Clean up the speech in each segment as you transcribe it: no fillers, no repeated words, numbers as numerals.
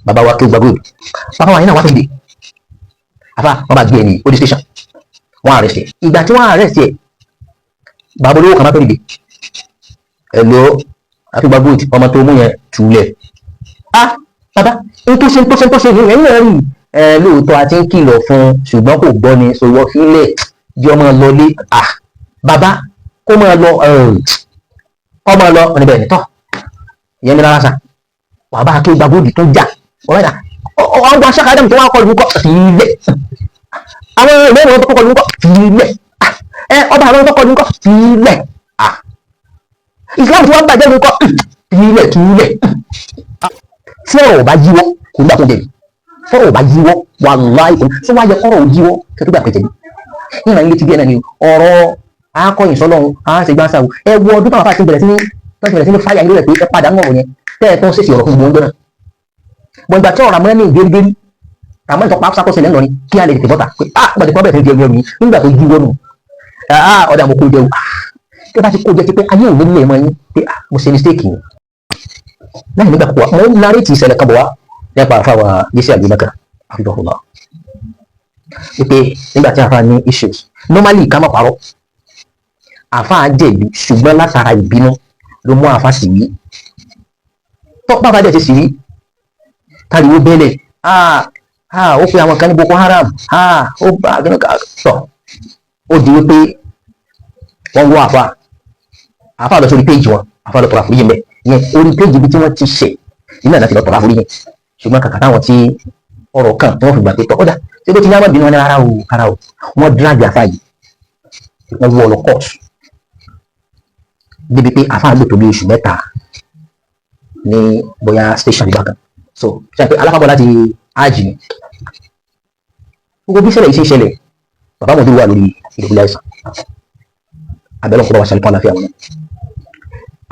bàbá wa kí ó gbàgbé bàbá wa yẹn náà wá tó dé àfa wọn bá gbé ẹni police station wọn arrest ẹ ìgbà tí wọn arrest ẹ bàbá olówó kan bá tó dìde ẹ lọ àfi gbàgbé ọmọ tó mú yẹn túlẹ̀ bàbá n tó ṣe yìí ẹ̀yìn rẹ̀ rí lóòótọ́ a ti ń kìlọ̀ fún ṣùgbọ́n kò gbọ́ ni sọ̀wọ́ fílẹ̀ jẹ́ ọmọ lọlé bàbá kó máa lọ ọmọ lọ níbẹ̀ nítọ́ ìyẹn ní rárá sa bàbá kí gbàgbọ́dì tó jà ọ̀rẹ́dà ọgbà ṣàkàdàm tó wá kọlu kọ́ sílẹ̀ àwọn ìwé ìwọ̀n tó kọlu kọ́ sílẹ̀ ọba àwọn tó kọlu kọ́ sílẹ̀ Islam tí wọ́n bàjẹ́ ní kọ́ sílẹ̀ tí ọ̀rọ̀ bá yíwọ́ kò ní àkójẹ fọ́rọ̀ bá yíwọ́ wà láì kò tó wáyé ọ̀rọ̀ yíwọ́ kẹtù gbà pẹ̀tẹ̀ ní ìrìn ilé ti bí ẹ̀nà ni ọ̀rọ̀ akọ̀yìn sọ́lọ́run àṣegbáṣà ẹ wo ọdún táwọn afáàṣẹ bẹ̀rẹ̀ sí ní fáyà ilé rẹ̀ pé ẹ padà ń wọ̀rọ̀ yẹn tẹ́ ẹ tó ń ṣèṣì ọ̀rọ̀ fún gbogbo náà gbọ̀ngbà tí ọ̀rọ̀ àmọ́ ní ìgbérígbérí àmọ́ ìtọ́pá sákọ́sẹ̀ lẹ́nu ni kí a lè tètè bọ́ta pé gbọ̀dẹ̀ kan bẹ̀rẹ̀ sí di ẹrù yìí nígbà tó yíwọ́ nù ọ̀dà mo kó jẹ́ o tí ó bá ti kó jẹ́ ti pé ayé òní lè mọ yín pé mo ṣe mistake yìí láì nígbà púpọ̀ mo ń narí ti ìṣẹ̀lẹ̀ kan bọ̀ wá nípa àfáwà yẹsẹ̀ àgbẹ̀mẹ́kà àfihàn wípé nígbà tí àfáà ní issues normally ká má parọ́ àfáà jẹ̀bi ṣùgbọ́n látara ìbínú ló mú àfáà sì wí tó bàbá dẹ̀ ti sì wí tàríwó bẹ́lẹ̀ ó pe àwọn kan ní Boko Haram ó bá àgbẹ̀mẹ́kà sọ ó di wípé wọ́n wọ́ àfáà lọ sórí péjì wọn àfáà lọ tọrọ àforíjì mẹ́ yẹn orí péjì ibi tí wọ́n ti ṣe iná láti lọ tọrọ àforíjì ṣùgbọ́n kàkà táwọn tí ọ̀rọ̀ kan tí wọ́n fi gbà pé tọ́ ọ̀dà tí ó ti yá mọ́bìnrin wọn ní ara o wọ́n drag àfáà yìí wọ́n wọ́ ọ lọ kọ́ọ̀tù débi pé àfáà lò tó bí oṣù mẹ́ta ní bóyá station ìbákan so ṣe pé alákàbọ̀ láti ájì ni gbogbo bí ṣẹlẹ̀ yìí ṣe ń ṣẹlẹ̀ bàbá wọn dúró wà lórí ìdòkúlẹ̀ àìsàn abẹ́lẹ̀ ọ̀pọ̀ wa ṣàlùkọ́ àlàáfíà wọn náà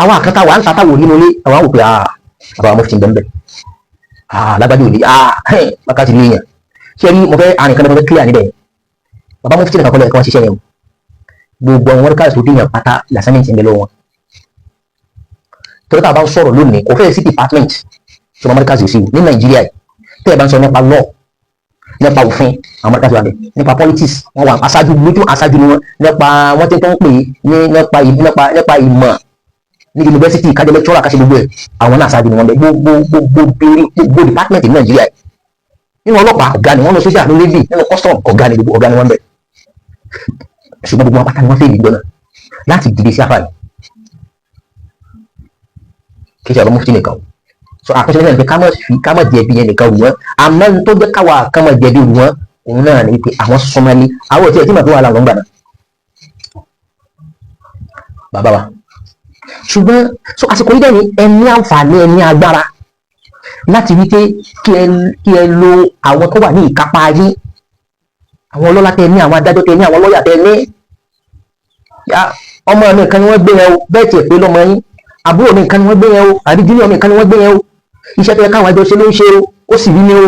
àwọn àkàtà wà ń tata wò nínú ilé àwọn àwòpẹ́ bàbá wọn fi ti ń bẹ́ẹ̀ lágbájú òní wákàtí léèyàn ṣé rí mo fẹ́ àrìn kan ní mo fẹ́ clear níbẹ̀ bàbá mo fi ti nìkan kọ́lẹ̀ kí wọ́n ṣiṣẹ́ yẹn o gbogbo àwọn wọ́n káàsì tó déyàn pátá làṣẹ́mẹ̀ntì ń bẹ lọ́wọ́ wọn torí tá a bá ń sọ̀rọ̀ lónìí kò fẹ́ẹ̀ sí department tí wọ́n mọ́ríkàsì ò sí ní Nàìjíríà tẹ́ ẹ bá ń sọ nípa law nípa òfin àwọn mọ́ríkàsì wà bẹ̀ nípa politics wọ́n wà aṣáájú lójú aṣáájú ni wọ́n nípa wọ́n ti tó ń pè nípa ìmọ̀ ní yunifásitì kájọ lẹ́kítọ́rà káṣe gbogbo ẹ̀ àwọn náà aṣáájú ni wọ́n bẹ̀ gbogbo department ní Nàìjíríà nínú ọlọ́pàá ọ̀gá ni wọ́n lọ sójà ní levy nínú custom ọ̀gá ni wọ́n bẹ̀ ṣùgbọ́n gbogbo wọn pátá ni wọ́n fẹ́ ìgbọ́nà láti dìde sí àfáà yìí kí ṣe ọ̀rọ̀ mufti nìkan so àkọsílẹ̀ náà ni pé ká má jẹ̀bi yẹn nìkan wù wọ́n àmọ́ tó jẹ́ káwa ká má jẹ̀bi wù wọ́n òun náà ni pé àwọn sọmọlé àwọn òtí ẹ̀ tí màá fi wà láwọn gbà náà bàbá wa ṣùgbọ́n so àsìkò yìí dẹ́ni ẹni àǹfààní ẹni agbára láti wí pé kí ẹ lo àwọn tó wà ní ìkápá ayé àwọn ọlọ́lá tẹ ní àwọn adájọ́ tẹ ní àwọn lọ́yà tẹ ní ọmọ mi kan ni wọ́n gbé yẹn o bẹ́ẹ̀ tiẹ̀ pé lọ́mọ yín àbúrò mi kan ni wọ́n gbé yẹn o àbí júnior mi kan ni wọ́n gbé yẹn o iṣẹ́ tó yẹ káwọn ẹjọ́ ṣe ló ń ṣe o ó sì rí ní o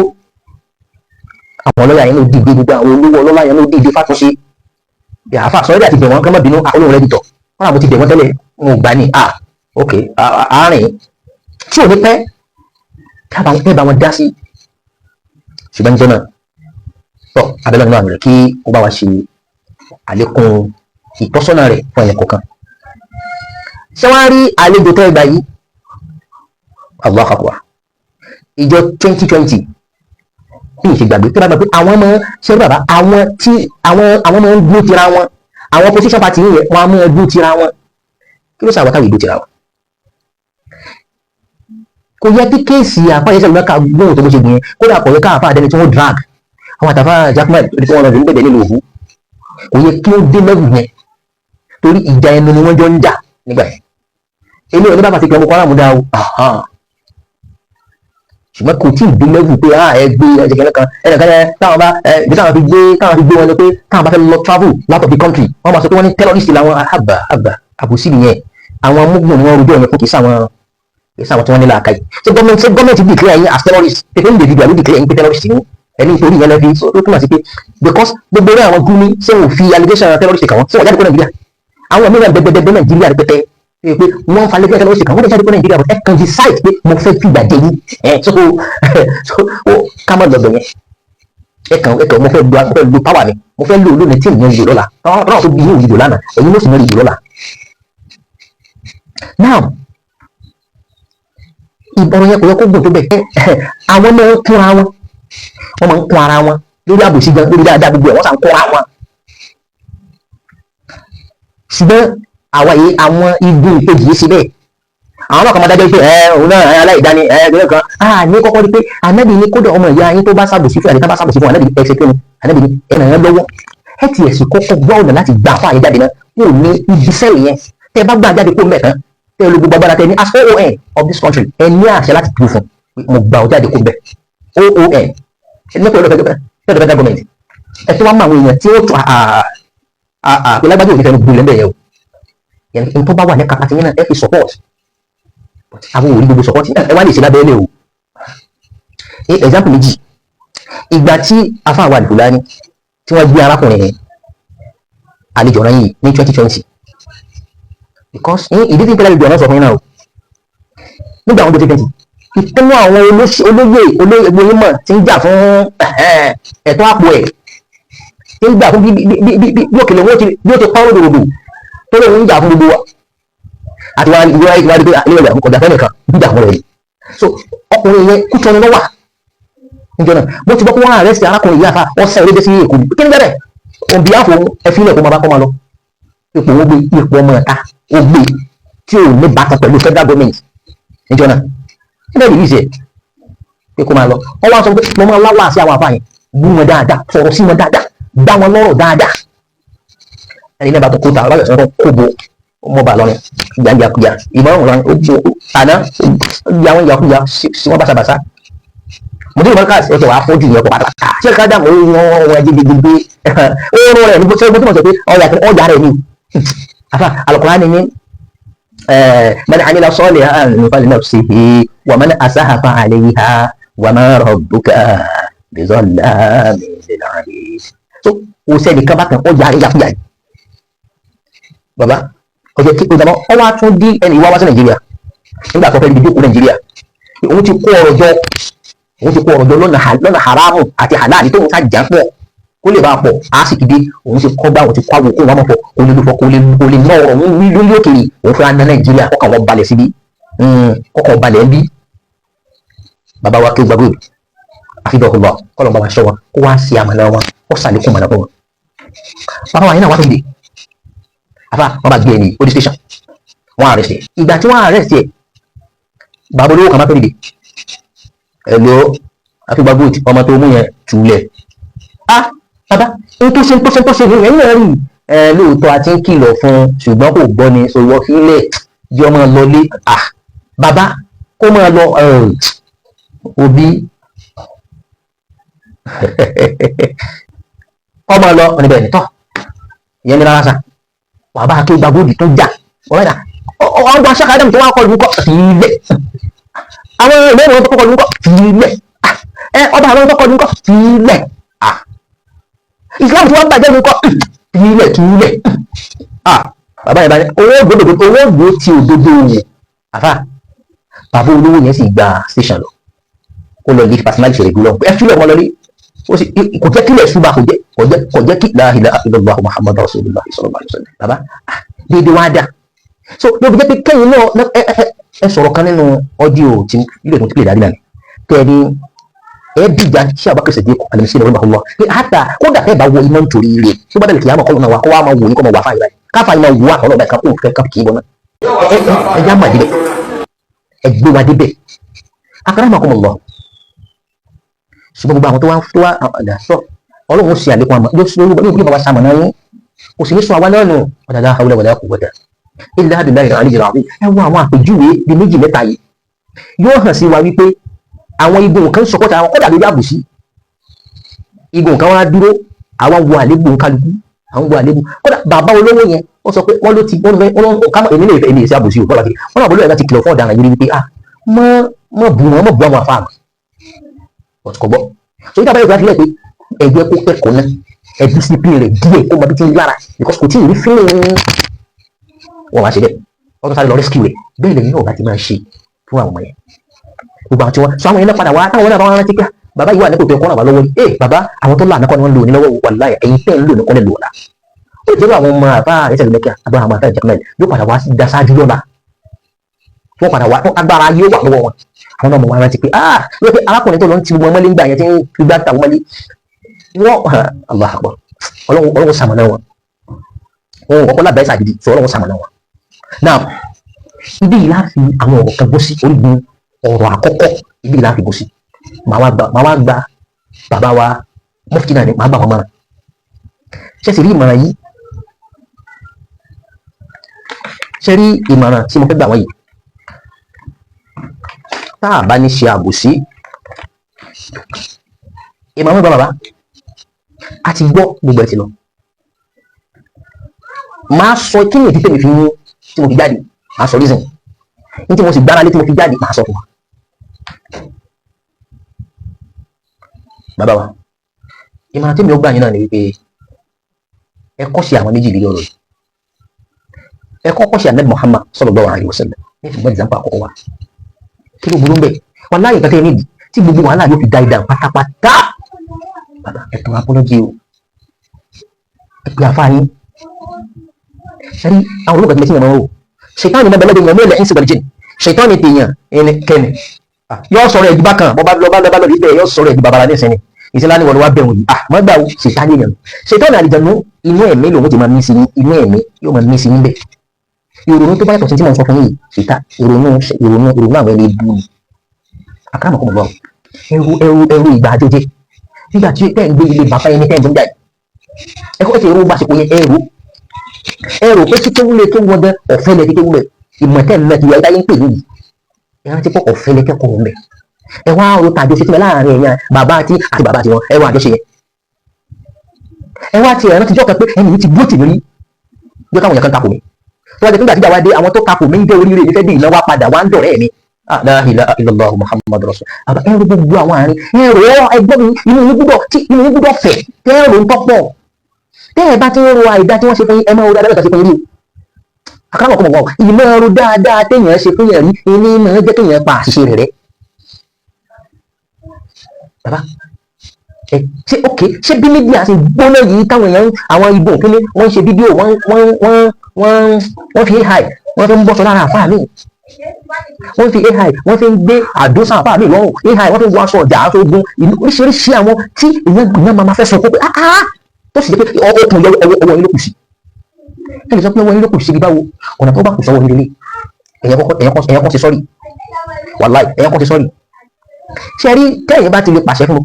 àwọn lọ́yà yẹn ló dìde gbogbo àwọn olówó ọlọ́lá yẹn ló dìde fàtúnṣe àfà sọ́yẹ́dì àti bẹ̀ wọ́n kán mọ́ bínú olóhùn rẹ̀ dìtọ̀ wọ́n àmọ́ ti bẹ̀ wọ́n tẹ́lẹ̀ wọn ò gbà ní ok àárín tí ò ní pẹ́ ẹ bá wọn dá sí ṣùgbọ́n níjọ́ náà tọ́ abẹ́lẹ́ náà rẹ̀ kí ó bá wa ṣe àlékún ìtọ́sọ́nà rẹ̀ fún ẹ̀yẹ kọ̀ọ̀kan ṣé wọ́n á rí àlejò tẹ́ ẹgbà yìí Allahu Akbar ìjọ 2020 bí ìṣe gbàgbé tó bá gbàgbé àwọn ọmọ ṣe rí bàbá àwọn ọmọ ń gbó tira wọn àwọn opposition party yìí wọn á mú ẹgbó tira wọn kí ló ṣàwọ́tàwé ìgbó tira wọn kò yẹ kí kéèsì àfáàyẹsẹ̀ lọ́ka gbóhùn tó bó ṣe gbìyẹn kódà kò yẹ káàfáà dẹni tí wọ́n drag àwọn àtàfà Jackman tí wọ́n lọ rí bẹ̀bẹ̀ nílùú òhú kò yẹ kí ó dé lẹ́wù yẹn torí ìjà ẹnu ni wọ́n jọ ń jà nígbà yẹn èmi ò ní bàbá ti pẹ́ Boko Haram dá o ṣùgbọ́n kò tí ì dé lẹ́wù pé ẹgbẹ́ ẹ̀jẹ̀kẹ́lẹ́ kan ẹnìkan yẹn táwọn bá ibi táwọn fi gbé wọn lọ pé táwọn bá fẹ́ lọ travel out of the country wọ́n máa sọ pé wọ́n ní terrorist làwọn àbà àbòsí nìyẹn àwọn amúgbùn ni wọ́n rojọ́ yẹn fún kì í sáwọn tí wọ́n ní làákàyè ṣé gọ́ọ̀mẹ̀ntì declare yín as terrorist pẹ̀lú individual ló declare yín pé terrorist ni ẹni nítorí yẹn lẹ́bi so tó túmọ̀ sí pé because gbogbo rẹ̀ àwọn gúnmi ṣé wọ́n fi allegation terrorist kàn wọ́n ṣé wọ́n jáde kó Nàìjíríà àwọn mìíràn bẹ́ẹ̀ Nàìjíríà rẹpẹtẹ pé wọ́n fa lẹ́gbẹ̀ẹ́ kan ó sì kàn wọ́n lè jáde kó Nàìjíríà ẹ kàn decide pé mo fẹ́ fìgbà jẹ yín so ká má lọ bẹ̀ yẹn ẹ kàn mo fẹ́ lo power mi mo fẹ́ lo lónìí tí ìyẹn lò lọ́la táwọn tó bí yín ìdìbò lánàá ẹ̀yin ló sì mọ̀ ìdìbò lọ́la. Now ìbọ̀rọ̀ yẹn kò yẹ kó gùn tó bẹ̀ àwọn náà ń kúnra wọn wọ́n máa ń kún ara wọn lórí àbòsí gan lórí dáadáa gbogbo ẹ̀ wọ́n sàn kúnra wọn. Ṣùgbọ́n àwọn igun ìkejì yìí síbẹ̀ àwọn náà kàn máa dájọ́ pé òun náà aláìdáni ẹgbẹ́ kan ní kọ́kọ́ rí pé Ànábì ní kódà ọmọ ìyá yín tó bá ṣàbòsí fún àdìsá bá ṣàbòsí fún Ànábì ní ẹsẹ̀ kíni Ànábì ní ẹ̀nà yẹn lọ́wọ́ ẹ ti ẹ̀sìn kọ́kọ́ gbọ́ ọ̀nà láti gbà fún àyè jáde náà kó o ní ibi sẹ́yìn yẹn tẹ bá gbà jáde kó mẹ́ẹ̀kan tẹ ẹ lo gbogbo agbára tẹ ní as OON of this country ẹ ní àṣẹ láti dúró fún mo gbà ọ jáde kó bẹ OON ẹ ní pẹ̀lú federal government ẹ tó wá mọ àwọn èèyàn tí ó tún àpèlágbájú òfin fẹnu gbúlẹ̀ bẹ́ẹ̀ yẹn o yẹn tó bá wà ní kápá tí yẹn náà ẹ fi support àwọn òrí gbogbo support ẹ wá lè ṣe lábẹ́ ẹlẹ́ o. Example méjì ìgbà tí afáwà Al-Fulani tí wọ́n gbé arákùnrin yẹn àlejò ọ̀ràn yìí ní 2020 because ìdí tí ìpínlẹ̀ àlejò ọ̀ràn sọ fún yín náà o nígbà àwọn 2020 ìpinnu àwọn olóyè onímọ̀ tí ń jà fún ẹ̀tọ́ àpò ẹ̀ tí ń jà fún bí òkèlè bí ó ti pọ́n ròdòdò tó lè ń jà fún gbogbo wa àti wá ìwé ìwádìí pé ilé ìjà ọjà fẹ́ nìkan gbígbà fún rẹ̀ so ọkùnrin yẹn kú tọ́ni lọ́wà níjọ náà bó ti gbọ́ pé wọ́n àrẹ́sì arákùnrin yìí àfa ọ̀sẹ̀ ìrẹ́dẹ́ sí èkó kí ni bẹ́ẹ̀ on behalf of ẹfí ilẹ̀ kó máa bá kọ́ máa lọ ipò ó gbé ipò ọmọ ẹ̀ka ó gbé tí ò ní bàtàn pẹ̀lú federal government níjọ náà níbẹ̀ yìí ṣe pé kó máa lọ wọ́n wá sọ pé mo máa láwà sí àwọn àfààní bú wọn dáadáa sọ̀rọ̀ sí wọn dáadáa dá wọn lọ́rọ̀ dáadáa ẹni náà bá tó kó ta ọlọ́yọ̀ sọ́kọ́ kó bo ọmọ bá lọ́rin ìyàkuyà ìmọ̀ràn ọ̀rọ̀ àná ìyá wọn ìyàkuyà sí wọn bàṣàbàṣà mọ̀tò ìmọ̀ràn káàsì ẹ̀kẹ́ wàá fojú ìyẹn kó pàtàkì ṣé ká dàmú wọn ẹ̀jẹ̀ gbogbo oorun rẹ̀ níbo sẹ́yìn tó mọ̀ sọ pé ọjà rẹ̀ ni àfà Al-Qur'ani ní man amila salihan falinafsihi wa man asa'a fa'alayha wa ma rabbuka bizallamin lil 'abid so kò sẹ́ni kan bá kan ọjà rẹ̀ yàkuyà bàbá ọjọ́ kí ọjọ́ ọwọ́ tún dí ẹni ìwá wá sí Nàìjíríà nígbà tó fẹ́ di jókòó Nàìjíríà òun ti kó ọrọ̀ jọ lọ́nà haramu àti halali tó ń ká jà pọ̀ kó lè bá pọ̀ á sì kéde òun ti kọ́ bá òun ti kọ́ àwọn òkú wọn pọ̀ kó lè lùfọ́ kó lè ná ọ̀rọ̀ òun lórí òkèèrè òun fẹ́ ná Nàìjíríà kọ́kàn wọn balẹ̀ síbi kọ́kàn balẹ̀ ń bí bàbá wa kí gbàgbé àfihàn lọ kọ́lọ̀ bá wa ṣọ́ wọn kó wá sí àmàlà wọn kó sàlékún àmàlà wọn bàbá wa yẹn náà wá tó dìde afa wọn bá gbé ẹni police station wọn arrest ẹ ìgbà tí wọn arrest ẹ bàbá olówó kan bá tó dìde ẹlò àfìgbàgbọ́ ọmọ tó mú yẹn túlẹ̀ bàbá tó ṣe ní ẹ̀yìn náà rí lóòótọ́ àti ń kìlọ̀ fún ṣùgbọ́n kò gbọ́ ni sọ wọ́n fílẹ̀ di ọmọ lọlé bàbá kó máa lọ òbí ọmọ lọ ọ̀nìbẹ̀ nìtọ́ ìyẹn ní rárá sa bàbá Akéwàgbódì tó jà ọ̀rẹ́dà ọgbà Sheikh Adam tó wá kọlu ńkọ́ fìlẹ̀ àwọn ìlẹ́rìn tó kọlu ńkọ́ fìlẹ̀ ọba àwọn tó kọlu ńkọ́ fìlẹ̀ Islam tó wá bàjẹ́ ńkọ́ fìlẹ̀ bàbá yẹn bá ní owó gbòdò ti òdodo wò àfà bàbá olówó yẹn sì gba station lọ ó lọ lé personality rẹ̀ gbúlọ̀ ẹ fílẹ̀ wọn lọ rí kò jẹ́ kílẹ̀ ṣùgbọ́n kò jẹ́ kí la ilaha illallah Muhammadur Rasulullah sallallahu alaihi wasallam bàbá dédé wá dà so ló fi jẹ́ pé kẹ́yìn náà ẹ sọ̀rọ̀ kan nínú ọ́díò tí ilé ìtún ti pè dáadé náà kẹ́ni ẹ bìjà ṣé àbákẹ́ ṣèdè àlẹ́mísí ìlú ọ̀hún lọ pé àtà kódà fẹ́ bá wọ iná nítorí ire tó bá dẹ̀ kìí àmọ́ kọ́lọ́ náà wà kó wá máa wò ní kọ́ máa wà fáyìí báyìí káfà iná wò àkọ́lọ́ báyìí kan kó fẹ́ ká kì í bọ́ náà ẹ já mà débẹ̀ ẹ gbé wa débẹ̀ akramakumullah ṣùgbọ́n gbogbo àwọn tó wá ọ̀dà sọ ọlọ́run ó ṣe àlékún àmọ́ yóò bá wa sàmọ̀ náà yín kò sì ní sọ àwa náà nù la hawla wala quwwata illa billahi al-aliyyil azim ẹ wo àwọn àpèjúwe bíi méjì mẹ́ta yìí yóò hàn sí wa wípé àwọn igun kan sọkọ́ta àwọn kọ́dà lórí àbòsí igun kan wá dúró àwọn wo àlébù kálukú àwọn wo àlébù kọ́dà bàbá olówó yẹn wọ́n sọ pé wọ́n ló ti kámọ́ èmi lè fẹ́ èmi èsì àbòsí òkú ọ̀làkì wọ́n náà bọ́ lóyè láti kìlọ̀ fún ọ̀daràn yìí wípé mọ̀ bù àwọn àfáà ọ̀tùkọ̀gbọ́ so ìdábàá ìgbà sílẹ̀ pé ẹgbẹ́ kó kẹ́kọ̀ọ́ náà ẹ discipline rẹ̀ díẹ̀ kó mọ bí ti ń lára because kò tí ì rí fílẹ̀ wọn wá ṣe bẹ́ẹ̀ wọ́n tún sáré lọ rescue rẹ̀ bẹ́ẹ̀ lẹ́yìn náà bá ti máa ṣe fún àwọn ọmọ yẹn gbogbo àwọn tí wọ́n sọ àwọn yẹn náà padà wá táwọn náà bá wọn rántí pé bàbá yìí wà nípò tó kọ́ ràn wá lọ́wọ́ ẹ bàbá àwọn tó láàánú kọ́ ni wọ́n lò ní lọ́wọ́ wàláhì ẹ̀yin tẹ́ ń lò ní kọ́ lè lò ọ̀la ó jẹ́ àwọn ọmọ àbá ẹ̀sẹ̀ lẹ́kẹ́ àbá àwọn àtàjà mẹ́rin yóò padà wá da ṣáájú lọ́la wọ́n padà wá agbára yóò wà lọ́wọ́ wọn àwọn ọmọ wọn rántí pé wọ́n pé arákùnrin tó lọ ń ti gbogbo ọmọlé ń gbà yẹn tí ń fi gbá ta ọmọlé wọ́n Allah akbar ọlọ́run sàmọ̀nà wọn wọn kọ́kọ́ lábẹ́ ìsàgídí sọ ọlọ́run sàmọ̀nà wọn now ibi yìí láti àwọn ọ̀rọ̀ kan bó sí orígun ọ̀rọ̀ àkọ́kọ́ ibi yìí láti bó sí màá wá gba bàbá wa mufti náà ni màá gbà wọn mọ́ra ṣe sì rí ìmọ̀ràn yìí ṣe rí ìmọ̀ràn tí mo fẹ́ gbà wọ́n yìí tá a bá ní ṣe àbòsí ìmọ̀ràn bá bàbá a ti gbọ́ gbogbo ẹ̀ ti lọ máa sọ kí ni ìdí tèmi fi mú tí mo fi jáde máa sọ reason ní tí mo sì gbára lé tí mo fi jáde máa sọ fún wa bàbá wa ìmọ̀ràn tí mi ó gbà yín náà ni wípé ẹ kọ́ sí àwọn méjì lórí ọ̀rọ̀ yìí ẹ kọ́kọ́ sí Ànábì Muhammad sallallahu alaihi wasallam ní ìfúnpọ̀ ìjàmbá àkọ́kọ́ wa kí ló burú ń bẹ̀ wọn láyé nǹkan tẹ́ nídìí tí gbogbo wàhálà yóò fi da ìdá pátápátá bàbá ẹ tọrọ apọ́lọ́jì o ẹ pé àfáàní ṣẹ́rí àwọn olóògbé tí wọ́n rò ṣètánì náà bẹ̀lẹ́dẹ̀ ìyàmú ilẹ̀ ìsìnkú jìn ṣètánì tèèyàn ẹni kẹ́ni yóò sọ̀rọ̀ ẹ̀jú bákan bọ́bá lọ́bí bẹ́ẹ̀ yóò sọ̀rọ̀ ẹ̀jú babara nísìnyí ìṣẹ́lá ni wọ́n wá bẹ̀rù yìí mọ́ gbà ó ṣètánì èèyàn ṣètánì àlìjànú inú ẹ̀mí lòun ti máa mí sí inú ẹ̀mí yóò máa mí sí níbẹ̀ ìrònú tó bá yàtọ̀ sí tí mo sọ fún yìí ṣètá ìrònú àwọn ẹni bú ni àkàràmọ̀ kọ́ mọ̀ bọ́ ẹrù ìgbà àjọjẹ nígbà tí tẹ́ ń gbé ilé bàbá ẹni tẹ́ ń gbé ẹkọ́ ẹ̀fẹ̀ ẹrù gbàsìkò yẹn ẹrù pé tí kéwúlẹ̀ tó wọ́n dẹ́ ọ̀fẹ́ lẹ́ kéwúlẹ̀ ìmọ̀tẹ́ mẹ́tì wọ́n dáyé ń pè lóyìí ẹran tí kò ọ̀fẹ́ lẹ́ kẹ́kọ̀ọ́ mẹ́ ẹ wá ọ̀rọ̀ tàjọ ṣe sílẹ̀ láàrin ẹ̀yàn bàbá àti bàbá tiwọn ẹ wá àjọṣe yẹn ẹ wá ti ẹ̀rọ tíjọ́ kan pé ẹni yìí ti gbó tì lórí bí káwọn yẹn kan takò mí tó wá jẹ́ nígbà tí ìjà wá dé àwọn tó takò mí ń dé oríire mi fẹ́ dé ìnáwó padà wá ń dọ̀rẹ́ mi la ilaha illallah muhammadu rasul àbá ẹrù gbogbo àwọn àárín ẹrù ẹgbọ́n mi inú yín gbúdọ̀ fẹ̀ tẹ́ẹ̀rù ń tọ́pọ̀ tẹ́ẹ̀ bá ti ń ro àìdá tí wọ́n ṣe fún yín ẹ máa ro dáadáa ṣe fún yín rí àkàrà ọkọ̀ mọ̀gbọ́n ìmọ̀ ẹrù dáadáa téèyàn ṣe fún yẹn rí ilé máa ń jẹ́ kéèyàn pa àṣìṣe rẹ̀ bàbá ṣe ok ṣé bí mídíà ṣe gbóná yìí táwọn èèyàn àwọn ibo òkèlè wọ́n ṣe fídíò wọ́n fi ai wọ́n fi ń bọ́ṣọ lára àfáà mi wọ́n fi ai wọ́n fi ń gbé àdósà àfáà mi lọ́rùn ai wọ́n fi ń wọ aṣọ ọjà aṣọ ogun oríṣiríṣi àwọn tí èèyàn máa fẹ́ sọ pé tó sì jẹ́ pé ọkùn ọwọ́ yín ló kù sí ẹ̀yìn sọ pé ọwọ́ yín ló kù sí ibi báwo ọ̀nà tó bá kù sọ́wọ́ nílé ẹ̀yàn kan ṣe sọ́rí wàláì ẹ̀yàn kan ṣe sọ́rí ṣe rí tẹ́yìn bá ti lè pàṣẹ fún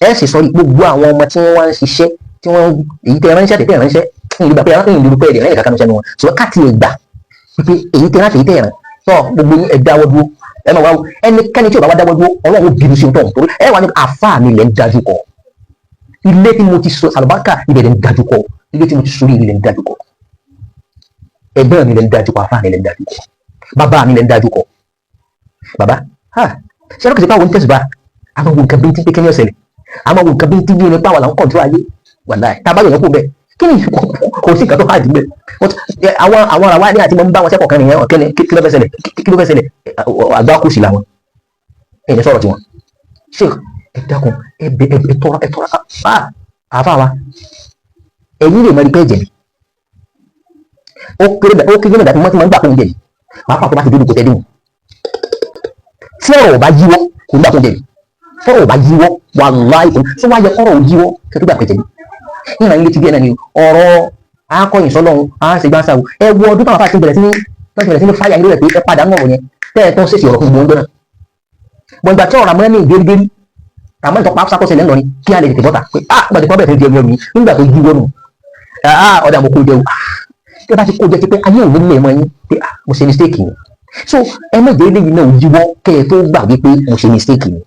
ẹ̀ sì sọ́rí gbogbo àwọn ọmọ tí wọ́n wá ń ṣiṣẹ́ tí wọ́n èyí tẹ́ ránṣẹ́ tẹ́ ránṣẹ́ ìlú gbà pé arákùnrin ìlú pẹ́ ẹ̀dẹ̀ lẹ́yìn kankan ṣẹ́nu wọn ṣùgbọ́n káàtì ẹ̀ gbà pé èyí tẹ́ ránṣẹ́ èyí tẹ́ rán tọ́ gbogbo yín ẹ̀ dáwọ́ dúró ẹ̀ máa wá ẹnikẹ́ni tí ò bá wá dáwọ́ dúró ọlọ́run bínú sí ohun torí ẹ̀ wà ní àfáà mi lẹ́ ń dájú kọ ilé tí mo ti sọ àlùbáríkà ibẹ̀ lẹ́ ń dájú kọ ilé tí mo ti sọ ilé lẹ́ ń dájú kọ ẹgbẹ́ mi lẹ́ ń dájú kọ àfáà mi lẹ́ ń dájú kọ bàbá mi lẹ́ ń dájú kọ bàbá ṣé ẹ̀rọ kìí ṣe pé àwọn oníṣẹ́sùbà àwọn wo nǹkan bí ti pé kí ni ọ̀sẹ̀ lẹ̀ àwọn wo nǹkan bí ti bí ẹni pé àwọn làwọn kọ̀ọ̀tún ayé wàláì tá a bá yọ̀ kó bẹ́ẹ̀ kí ni kò sí nǹkan tó hàdí bẹ́ẹ̀ àwọn ará wa ní àti mọ́ ń bá wọn sẹ́kọ̀ọ́ kan nìyẹn ọ̀kẹ́ni kí ló fẹ́ ṣẹlẹ̀ àgbá kù sí làwọn ẹ̀yìn sọ̀rọ̀ tiwọn ṣé ẹ dákun ẹ tọrọ àfa wa ẹ̀yìn lè mọ ẹni pé ẹ̀jẹ̀ ni ó kéré mẹ́ta tí wọ́n ti máa ń gbà fún ìjẹ̀ yìí pàápàá tó bá ti dúdú kò tẹ́ dùn tí ọ̀rọ̀ bá yíwọ́ kò ní gbà fún ìjẹ̀ yìí fọ́rọ̀ bá yíwọ́ wàláhì kò ní tí wọ́n á yẹ kọ́rọ̀ yíwọ́ kẹ́tọ́ gbà pẹ̀jẹ̀ yìí nígbà ilé ti bí ẹ̀ náà ni ọ̀rọ̀ akọ̀yìn sọ́lọ́run àṣegbáṣáwò ẹ wo ọdún táwọn afáàtì bẹ̀rẹ̀ sí ní fáyà nílẹ̀ pé ẹ padà ń wọ̀rọ̀ yẹn tẹ́ ẹ tó ń ṣèṣì ọ̀rọ̀ fún gbogbo náà gbọ̀ngbà tí ọ̀rọ̀ àmọ́ ní ìgbérígbérí àmọ́ ìtọ́pá sákọ̀ọ́sẹ̀ lẹ́nu ni kí a lè tètè bọ́ta pé gbàdé kan bẹ̀rẹ̀ sí di ẹrù mi nígbà tó yí wọnù ọ̀dà mo kó jẹ o tí ẹ bá ti kó jẹ ti pé ayé òní lè mọ yín pé mo ṣe mistake ni so ẹ mọ̀ jẹ́ eléyìí náà yíwọ́ kẹ́ ẹ tó gbà wípé mo ṣe mistake ni